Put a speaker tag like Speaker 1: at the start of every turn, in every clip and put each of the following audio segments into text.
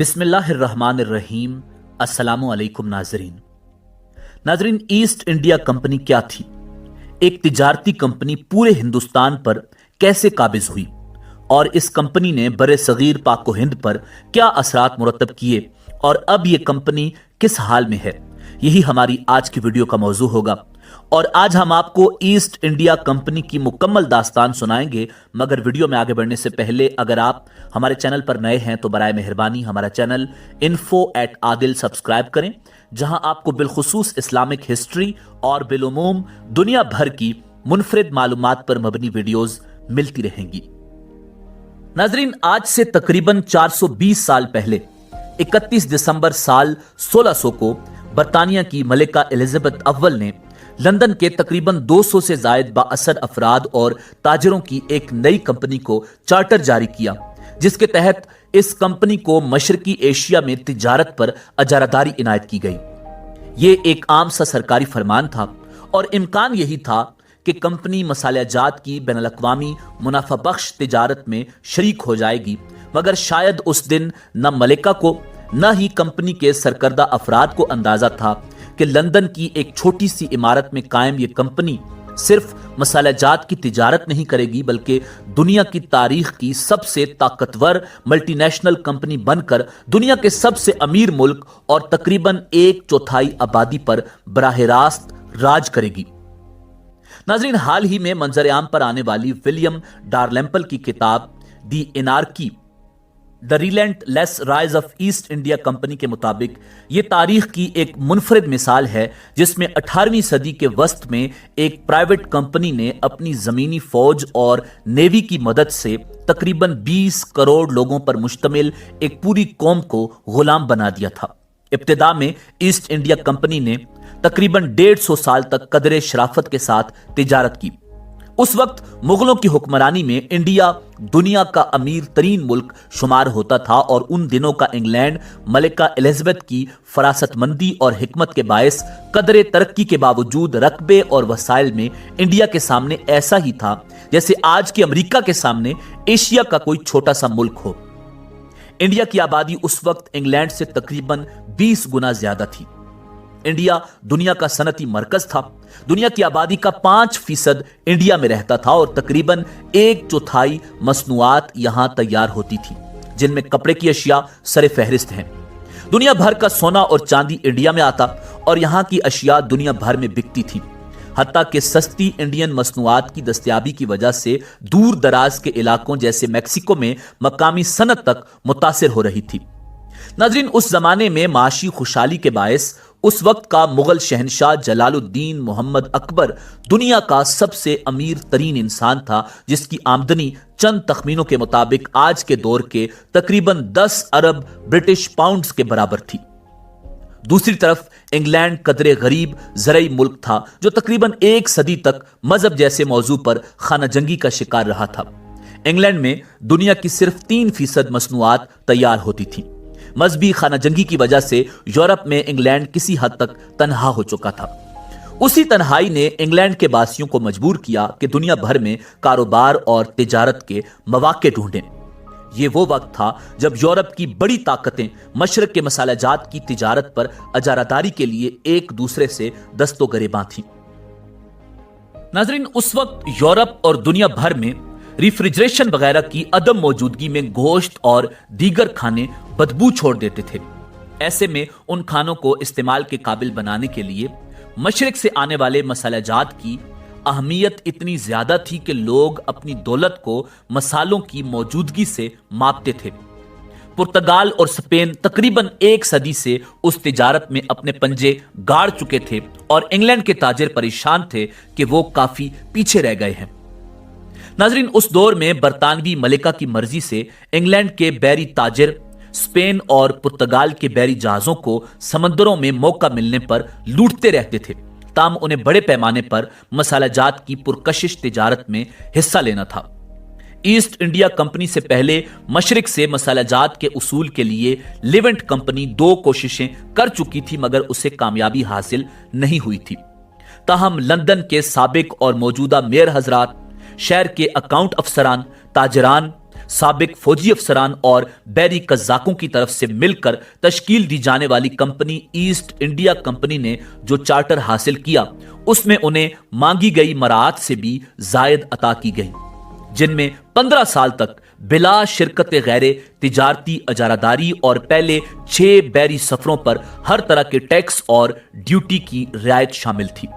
Speaker 1: बिस्मिल्लाहिर्रहमानिर्रहीम। अस्सलामु अलैकुम नाजरीन। ईस्ट इंडिया कंपनी क्या थी? एक तिजारती कंपनी पूरे हिंदुस्तान पर कैसे काबिज हुई और इस कंपनी ने बरे सगीर पाक हिंद पर क्या असरात मुरतब किए और अब यह कंपनी किस हाल में है, यही हमारी आज की वीडियो का मौजू होगा। और आज हम आपको ईस्ट इंडिया कंपनी की मुकम्मल दास्तान सुनाएंगे। मगर वीडियो में आगे बढ़ने से पहले अगर आप हमारे चैनल पर नए हैं तो बराए मेहरबानी हमारा चैनल info@adil सब्सक्राइब करें, जहां आपको बिलखुसूस इस्लामिक हिस्ट्री और बिलुमूम दुनिया भर की मुनफरिद मालूमात पर मबनी वीडियोस मिलती रहेंगी। नाजरीन, आज से तकरीबन 420 साल पहले 31 दिसंबर साल 1600 को बरतानिया की मलिका एलिजाबेथ अव्वल ने लंदन के तकरीबन 200 से जायद बाअसर अफराद और ताजरों की एक नई कंपनी को चार्टर जारी किया, जिसके तहत इस कंपनी को मशरकी एशिया में तिजारत पर अजारादारी इनायत की गई। ये एक आम सा सरकारी फरमान था और इम्कान यही था कि कंपनी मसालियाजात की बैनुल-अक़वामी मुनाफा बख्श तिजारत में शरीक हो जाएगी। मगर शायद उस दिन न मलिका को न ही कंपनी के सरकर्दा अफराद को अंदाजा था कि लंदन की एक छोटी सी इमारत में कायम ये कंपनी सिर्फ मसालियाजात की तिजारत नहीं करेगी, बल्कि दुनिया की तारीख की सबसे ताकतवर मल्टीनेशनल कंपनी बनकर दुनिया के सबसे अमीर मुल्क और तकरीबन 1/4 आबादी पर बराह रास्त राज करेगी। नाज़रीन, हाल ही में मंजर आम पर आने वाली विलियम डालरैम्पल की किताब the anarchy the relentless rise of East India Company के मुताबिक ये तारीख की एक मुनफरिद मिसाल है, जिसमें 18वीं सदी के वस्त में एक प्राइवेट कंपनी ने अपनी जमीनी फौज और नेवी की मदद से तकरीबन 20 करोड़ लोगों पर मुश्तमिल एक पूरी कौम को गुलाम बना दिया था। इब्तिदा में ईस्ट इंडिया कंपनी ने तकरीबन 150 साल तक कदरे शराफत के साथ तिजारत की। उस वक्त मुगलों की हुक्मरानी में इंडिया दुनिया का अमीर तरीन मुल्क शुमार होता था और उन दिनों का इंग्लैंड मलिका एलिजाबेथ की फरासतमंदी और हिकमत के बायस कदरे तरक्की के बावजूद रकबे और वसाइल में इंडिया के सामने ऐसा ही था जैसे आज के अमेरिका के सामने एशिया का कोई छोटा सा मुल्क हो। इंडिया की आबादी उस वक्त इंग्लैंड से तकरीबन 20 गुना ज्यादा थी। इंडिया दुनिया का सनती मरकज था। दुनिया की आबादी का 5% इंडिया में रहता था और तकरीबन 1/4 मसनूआत यहां तैयार होती थी, जिनमें कपड़े की अशिया सरे फहरिस्त हैं। दुनिया भर का सोना और चांदी इंडिया में आता और यहां की अशिया दुनिया भर में बिकती थी। हत्ता कि सस्ती इंडियन मसनूआत की दस्तयाबी की वजह से दूर दराज के इलाकों जैसे मैक्सिको में मकामी सनत तक मुतासिर हो रही थी। नाज़रीन, उस जमाने में माशी खुशहाली के बायस उस वक्त का मुगल शहनशाह जलालुद्दीन मोहम्मद अकबर दुनिया का सबसे अमीर तरीन इंसान था, जिसकी आमदनी चंद तखमीनों के मुताबिक आज के दौर के तकरीबन 10 अरब ब्रिटिश पाउंड्स के बराबर थी। दूसरी तरफ इंग्लैंड कदरे गरीब ज़रई मुल्क था, जो तकरीबन 1 सदी तक मजहब जैसे मौजू पर खाना जंगी का शिकार रहा था। इंग्लैंड में दुनिया की सिर्फ 3% मसनूआत तैयार होती थी। मजहबी खाना जंगी की वजह से यूरोप में इंग्लैंड किसी हद तक तन्हा हो चुका था। उसी तन्हाई ने इंग्लैंड के बासियों को मजबूर किया कि दुनिया भर में कारोबार और तिजारत के मौके ढूंढें। यह वो वक्त था जब यूरोप की बड़ी ताकतें मशरक के मसालियाजात की तिजारत पर अजारादारी के लिए एक दूसरे से दस्तोगरेबां थीं। नाज़रीन, उस वक्त यूरोप और दुनिया भर में रेफ्रिजरेशन वगैरह की अदम मौजूदगी में गोश्त और दीगर खाने बदबू छोड़ देते थे। ऐसे में उन खानों को इस्तेमाल के काबिल बनाने के लिए मशरिक से आने वाले मसालियाजात की अहमियत इतनी ज्यादा थी कि लोग अपनी दौलत को मसालों की मौजूदगी से मापते थे। पुर्तगाल और स्पेन तकरीबन 1 सदी से उस तिजारत में अपने पंजे गाड़ चुके थे और इंग्लैंड के ताजिर परेशान थे कि वो काफी पीछे रह गए हैं। नाजरीन, उस दौर में बरतानवी मलिका की मर्जी से इंग्लैंड के बैरी ताजिर स्पेन और पुर्तगाल के बैरी जहाजों को समंदरों में मौका मिलने पर लूटते रहते थे, ताम उन्हें बड़े पैमाने पर मसालियाजात की पुरकशिश तिजारत में हिस्सा लेना था। ईस्ट इंडिया कंपनी से पहले मशरिक से मसालियाजात के उसूल के लिए लिवेंट कंपनी 2 कोशिशें कर चुकी थी, मगर उसे कामयाबी हासिल नहीं हुई थी। ताहम लंदन के साबिक और मौजूदा मेयर हजरात, शहर के अकाउंट अफसरान, ताजरान, साबिक फौजी अफसरान और बैरी कज़ाकों की तरफ से मिलकर तश्कील दी जाने वाली कंपनी ईस्ट इंडिया कंपनी ने जो चार्टर हासिल किया उसमें उन्हें मांगी गई मराहत से भी जायद अता की गई, जिनमें 15 साल तक बिला शिरकत गैरे तिजारती अजारादारी और पहले 6 बैरी सफरों पर हर तरह के टैक्स और ड्यूटी की रियायत शामिल थी।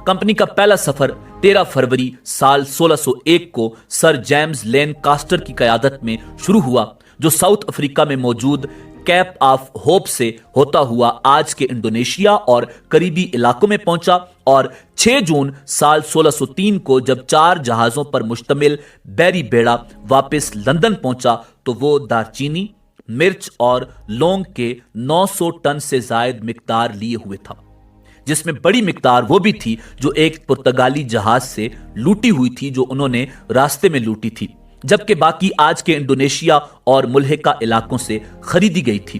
Speaker 1: कंपनी का पहला सफर 13 फरवरी साल 1601 को सर जेम्स लेन कास्टर की क़यादत में शुरू हुआ, जो साउथ अफ्रीका में मौजूद कैप ऑफ होप से होता हुआ आज के इंडोनेशिया और करीबी इलाकों में पहुंचा, और 6 जून साल 1603 को जब 4 जहाजों पर मुश्तमिल बैरी बेड़ा वापस लंदन पहुंचा तो वो दारचीनी, मिर्च और लौंग के 900 टन से जायद मिकदार लिए हुए था, जिसमें बड़ी मिकदार वो भी थी जो एक पुर्तगाली जहाज से लूटी हुई थी जो उन्होंने रास्ते में लूटी थी, जबकि बाकी आज के इंडोनेशिया और मुल्हिका इलाकों से खरीदी गई थी।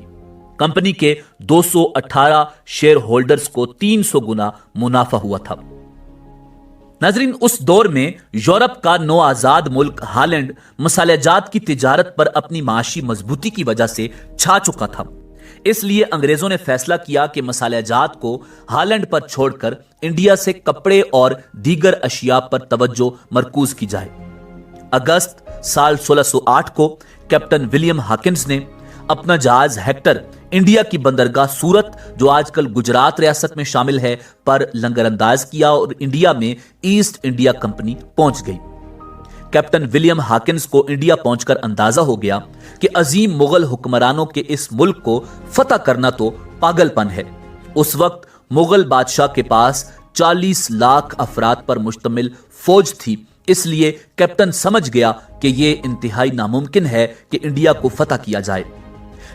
Speaker 1: कंपनी के 218 शेयर होल्डर्स को 300 गुना मुनाफा हुआ था। नाजरीन, उस दौर में यूरोप का नौआजाद मुल्क हालैंड मसालेजात की तिजारत पर अपनी माशी मजबूती की वजह से छा चुका था। इसलिए अंग्रेजों ने फैसला किया कि मसालेजात को हालैंड पर छोड़कर इंडिया से कपड़े और दीगर अशिया पर तवज्जो मरकूज की जाए। अगस्त साल 1608 को कैप्टन विलियम हॉकिंस ने अपना जहाज हेक्टर इंडिया की बंदरगाह सूरत, जो आजकल गुजरात रियासत में शामिल है, पर लंगरअंदाज किया और इंडिया में ईस्ट इंडिया कंपनी पहुंच गई। कैप्टन विलियम हॉकिंस को इंडिया पहुंचकर अंदाजा हो गया कि अजीम मुगल हुक्मरानों के इस मुल्क को फतह करना तो पागलपन है। उस वक्त मुगल बादशाह के पास 40 लाख अफराद पर मुश्तमिल फौज थी, इसलिए कैप्टन समझ गया कि यह इंतहाई नामुमकिन है कि इंडिया को फतह किया जाए।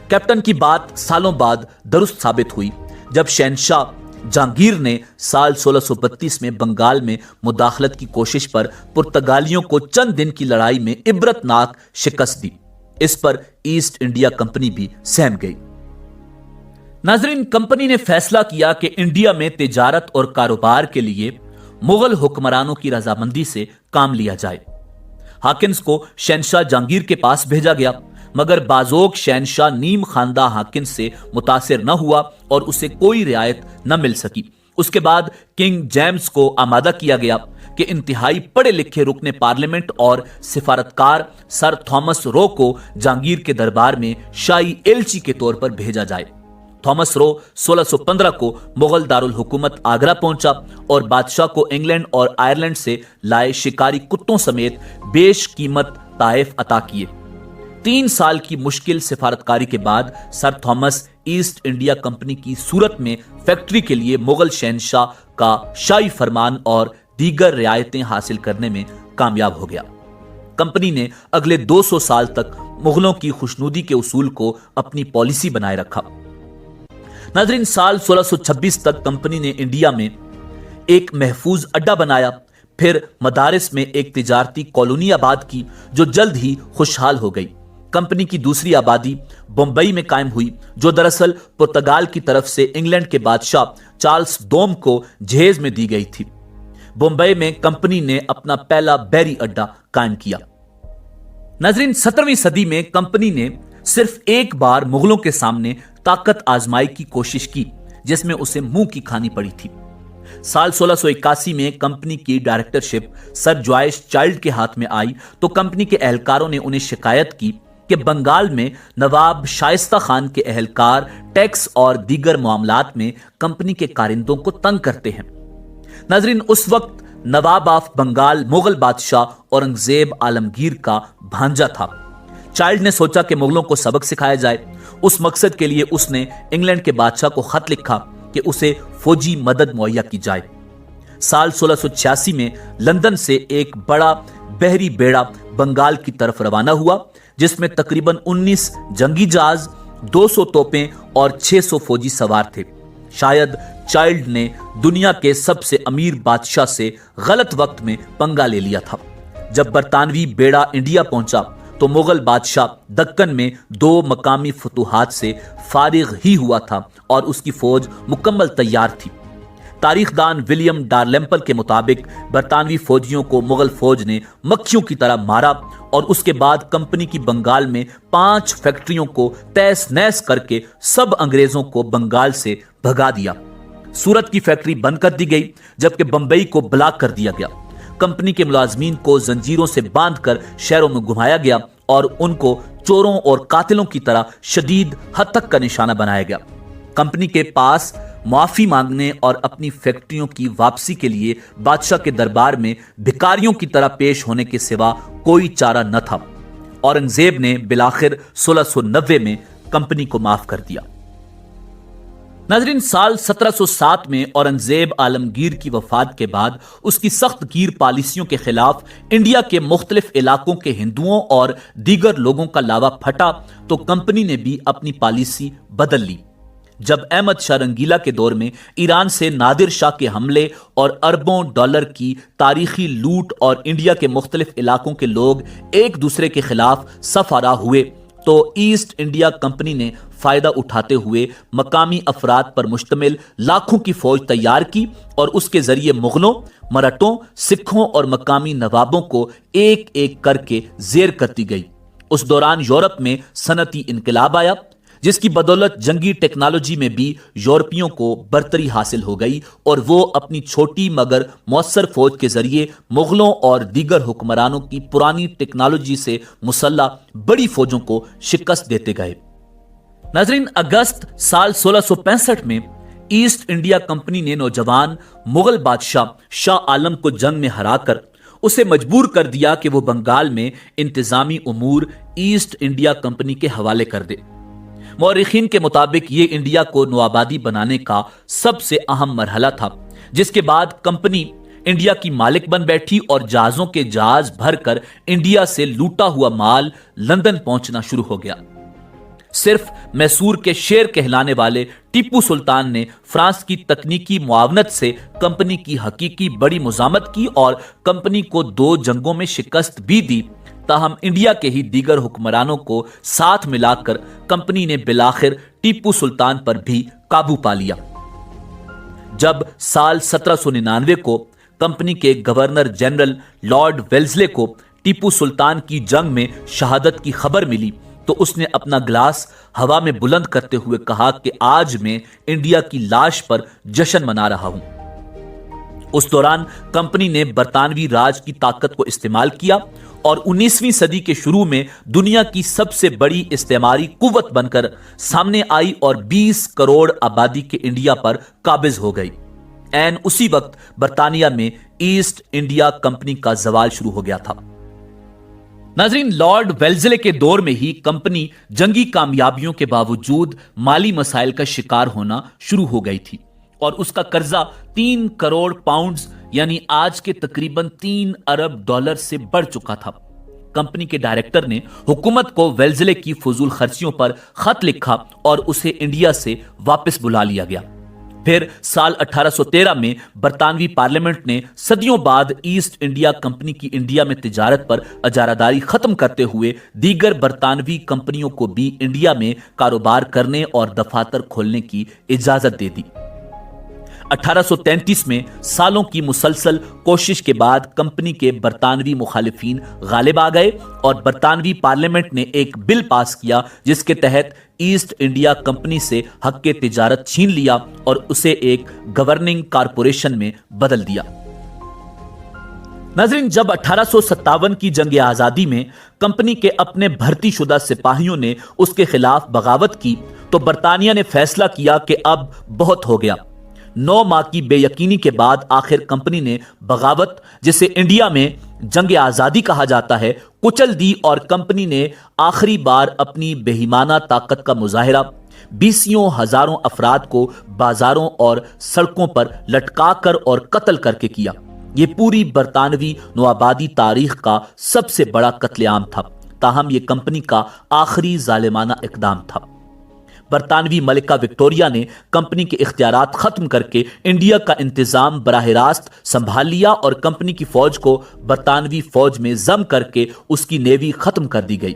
Speaker 1: कैप्टन की बात सालों बाद दुरुस्त साबित हुई जब शहंशाह जहांगीर ने साल 1632 में बंगाल में मुदाखलत की कोशिश पर पुर्तगालियों को चंद दिन की लड़ाई में इबरतनाक शिकस्त दी। इस पर ईस्ट इंडिया कंपनी भी सहम गई। नाजरीन, कंपनी ने फैसला किया कि इंडिया में तिजारत और कारोबार के लिए मुगल हुक्मरानों की रजामंदी से काम लिया जाए। हॉकिंस को शहंशाह जहांगीर के पास भेजा गया, मगर बाज़ोक शहंशाह नीम खानदा हॉकिंस से मुतासिर न हुआ और उसे कोई रियायत न मिल सकी। उसके बाद किंग जेम्स को आमादा किया गया कि इंतहाई पढ़े लिखे रुकने पार्लियामेंट और सिफारतकार सर थॉमस रो को जहांगीर के दरबार में शाही एलची के तौर पर भेजा जाए। थॉमस रो 1615 को मुगल दारुल हुकूमत आगरा पहुंचा और बादशाह को इंग्लैंड और आयरलैंड से लाए शिकारी कुत्तों समेत बेशकीमत ताइफ अता किए। 3 साल की मुश्किल सिफारतकारी के बाद sir Thomas east India company की सूरत में फैक्ट्री के लिए मुगल शहंशाह का शाही फरमान और दीगर रियायतें हासिल करने में कामयाब हो गया। कंपनी ने अगले 200 साल तक मुगलों की खुशनुदी के उसूल को अपनी पॉलिसी बनाए रखा। नाजरीन, साल 1626 तक कंपनी ने इंडिया में एक महफूज अड्डा बनाया, फिर मदारिस में एक तिजारती कॉलोनी आबाद की जो जल्द ही खुशहाल हो गई। कंपनी की दूसरी आबादी बम्बई में कायम हुई, जो दरअसल पुर्तगाल की तरफ से इंग्लैंड के बादशाह चार्ल्स दोम को जहेज में दी गई थी। बम्बई में कंपनी ने अपना पहला बैरी अड्डा कायम किया। नाजरीन, 17वीं सदी में कंपनी ने सिर्फ एक बार मुगलों के सामने ताकत आजमाई की कोशिश की, जिसमें उसे मुंह की खानी पड़ी थी। साल 1681 में कंपनी की डायरेक्टरशिप सर जॉयस चाइल्ड के हाथ में आई तो कंपनी के एहलकारों ने उन्हें शिकायत की कि बंगाल में नवाब शाइस्ता खान के एहलकार टैक्स और दीगर मामलात में कंपनी के कारिंदों को तंग करते हैं। नाजरीन, उस वक्त नवाब ऑफ बंगाल मुगल बादशाह औरंगजेब आलमगीर का भांजा था। चाइल्ड ने सोचा कि मुगलों को सबक सिखाया जाए। उस मकसद के लिए उसने इंग्लैंड के बादशाह को खत लिखा कि उसे फौजी मदद मुहैया की जाए। साल 1686 में लंदन से एक बड़ा बहरी बेड़ा बंगाल की तरफ रवाना हुआ, जिसमें तकरीबन 19 जंगी जहाज, 200 तोपें और 600 फौजी सवार थे। शायद चाइल्ड ने दुनिया के सबसे अमीर बादशाह से गलत वक्त में पंगा ले लिया था। जब बरतानवी बेड़ा इंडिया पहुंचा तो मुगल बादशाह दक्कन में 2 मकामी फतूहात से फारिग ही हुआ था और उसकी फौज मुकम्मल तैयार थी। تاریخ دان ولیم ڈارلمپل کے مطابق برطانوی فوجیوں کو مغل فوج نے مکھیوں کی طرح مارا اور اس کے بعد کمپنی کی بنگال میں 5 فیکٹریوں کو تیس نیس کر کے سب انگریزوں کو بنگال سے بھگا دیا۔ سورت کی فیکٹری بند کر دی گئی جبکہ بمبئی کو بلاک کر دیا گیا۔ کمپنی کے ملازمین کو زنجیروں سے باندھ کر شہروں میں گھمایا گیا اور ان کو چوروں اور قاتلوں کی طرح شدید ہتک کا نشانہ بنایا گیا۔ کمپنی کے پاس معافی مانگنے اور اپنی فیکٹریوں کی واپسی کے لیے بادشاہ کے دربار میں بھکاریوں کی طرح پیش ہونے کے سوا کوئی چارہ نہ تھا۔ اورنگزیب نے بالآخر 1690 میں کمپنی کو معاف کر دیا۔ ناظرین، سال 1707 میں اورنگزیب عالمگیر کی وفات کے بعد اس کی سخت گیر پالیسیوں کے خلاف انڈیا کے مختلف علاقوں کے ہندوؤں اور دیگر لوگوں کا لاوا پھٹا تو کمپنی نے بھی اپنی پالیسی بدل لی۔ جب احمد شاہ رنگیلا کے دور میں ایران سے نادر شاہ کے حملے اور اربوں ڈالر کی تاریخی لوٹ اور انڈیا کے مختلف علاقوں کے لوگ ایک دوسرے کے خلاف صف آرا ہوئے تو ایسٹ انڈیا کمپنی نے فائدہ اٹھاتے ہوئے مقامی افراد پر مشتمل لاکھوں کی فوج تیار کی اور اس کے ذریعے مغلوں، مراٹھوں، سکھوں اور مقامی نوابوں کو ایک ایک کر کے زیر کرتی گئی۔ اس دوران یورپ میں صنعتی انقلاب آیا جس کی بدولت جنگی ٹیکنالوجی میں بھی یورپیوں کو برتری حاصل ہو گئی اور وہ اپنی چھوٹی مگر مؤثر فوج کے ذریعے مغلوں اور دیگر حکمرانوں کی پرانی ٹیکنالوجی سے مسلح بڑی فوجوں کو شکست دیتے گئے۔ ناظرین، اگست سال 1665 میں ایسٹ انڈیا کمپنی نے نوجوان مغل بادشاہ شاہ عالم کو جنگ میں ہرا کر اسے مجبور کر دیا کہ وہ بنگال میں انتظامی امور ایسٹ انڈیا کمپنی کے حوالے کر دے۔ مورخین کے مطابق یہ انڈیا کو نوآبادی بنانے کا سب سے اہم مرحلہ تھا، جس کے بعد کمپنی انڈیا کی مالک بن بیٹھی اور جہازوں کے جہاز بھر کر انڈیا سے لوٹا ہوا مال لندن پہنچنا شروع ہو گیا۔ صرف میسور کے شیر کہلانے والے ٹیپو سلطان نے فرانس کی تکنیکی معاونت سے کمپنی کی حقیقی بڑی مزاحمت کی اور کمپنی کو 2 جنگوں میں شکست بھی دی، تاہم انڈیا کے ہی دیگر حکمرانوں کو ساتھ ملا کر کمپنی نے بالآخر ٹیپو سلطان پر بھی قابو پا لیا۔ جب سال 1799 کو کمپنی کے گورنر جنرل لارڈ ویلزلے کو ٹیپو سلطان کی جنگ میں شہادت کی خبر ملی تو اس نے اپنا گلاس ہوا میں بلند کرتے ہوئے کہا کہ آج میں انڈیا کی لاش پر جشن منا رہا ہوں۔ اس دوران کمپنی نے برطانوی راج کی طاقت کو استعمال کیا اور 19ویں صدی کے شروع میں دنیا کی سب سے بڑی استعماری قوت بن کر سامنے آئی اور 20 کروڑ آبادی کے انڈیا پر قابض ہو گئی۔ عین اسی وقت برطانیہ میں ایسٹ انڈیا کمپنی کا زوال شروع ہو گیا تھا۔ ناظرین، لارڈ ویلزلے کے دور میں ہی کمپنی جنگی کامیابیوں کے باوجود مالی مسائل کا شکار ہونا شروع ہو گئی تھی اور اس کا قرضہ 3 کروڑ پاؤنڈز یعنی آج کے تقریباً 3 ارب ڈالر سے بڑھ چکا تھا۔ کمپنی کے ڈائریکٹر نے حکومت کو ویلزلے کی فضول خرچیوں پر خط لکھا اور اسے انڈیا سے واپس بلا لیا گیا۔ پھر سال 1813 میں برطانوی پارلیمنٹ نے صدیوں بعد ایسٹ انڈیا کمپنی کی انڈیا میں تجارت پر اجارہ داری ختم کرتے ہوئے دیگر برطانوی کمپنیوں کو بھی انڈیا میں کاروبار کرنے اور دفاتر کھولنے کی اجازت دے دی۔ 1833 میں سالوں کی مسلسل کوشش کے بعد کمپنی کے برطانوی مخالفین غالب آ گئے اور برطانوی پارلیمنٹ نے ایک بل پاس کیا جس کے تحت ایسٹ انڈیا کمپنی سے حق تجارت چھین لیا اور اسے ایک گورننگ کارپوریشن میں بدل دیا۔ ناظرین، جب 1857 کی جنگ آزادی میں کمپنی کے اپنے بھرتی شدہ سپاہیوں نے اس کے خلاف بغاوت کی تو برطانیہ نے فیصلہ کیا کہ اب بہت ہو گیا۔ 9 ماہ کی بے یقینی کے بعد آخر کمپنی نے بغاوت، جسے انڈیا میں جنگ آزادی کہا جاتا ہے، کچل دی اور کمپنی نے آخری بار اپنی بے ایمانہ طاقت کا مظاہرہ 20 ہزاروں افراد کو بازاروں اور سڑکوں پر لٹکا کر اور قتل کر کے کیا۔ یہ پوری برطانوی نوآبادی تاریخ کا سب سے بڑا قتل عام تھا، تاہم یہ کمپنی کا آخری ظالمانہ اقدام تھا۔ برطانوی ملکہ وکٹوریہ نے کمپنی کے اختیارات ختم کر کے انڈیا کا انتظام براہ راست سنبھال لیا اور کمپنی کی فوج کو برطانوی فوج میں ضم کر کے اس کی نیوی ختم کر دی گئی۔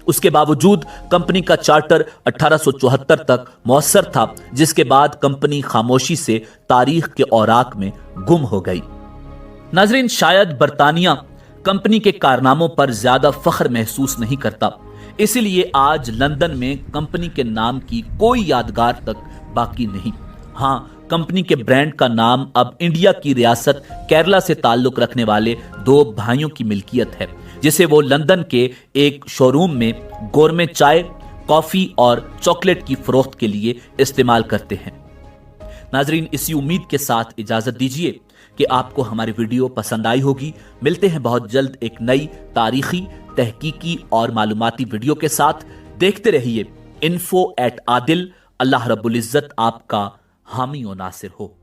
Speaker 1: उसके बावजूद कंपनी का चार्टर 1874 तक मौसर था, जिसके बाद कंपनी खामोशी से तारीख के औराक में गुम हो गई। नाजरीन, शायद बरतानिया कंपनी के कारनामों पर ज्यादा फख्र महसूस नहीं करता, इसीलिए आज लंदन में कंपनी के नाम की कोई यादगार तक बाकी नहीं। हाँ, कंपनी के ब्रांड का नाम अब इंडिया की रियासत केरला से ताल्लुक रखने वाले दो भाइयों की मिल्कियत है, जिसे वो लंदन के एक शोरूम में गोरमे चाय, कॉफी और चॉकलेट की फरोख्त के लिए इस्तेमाल करते हैं। नाजरीन, इसी उम्मीद के साथ इजाजत दीजिए कि आपको हमारी वीडियो पसंद आई होगी। मिलते हैं बहुत जल्द एक नई तारीखी, तहकीकी और मालूमाती वीडियो के साथ। देखते रहिए info@adil। अल्लाह रब्बुल इज्जत आपका हामी और नासिर हो।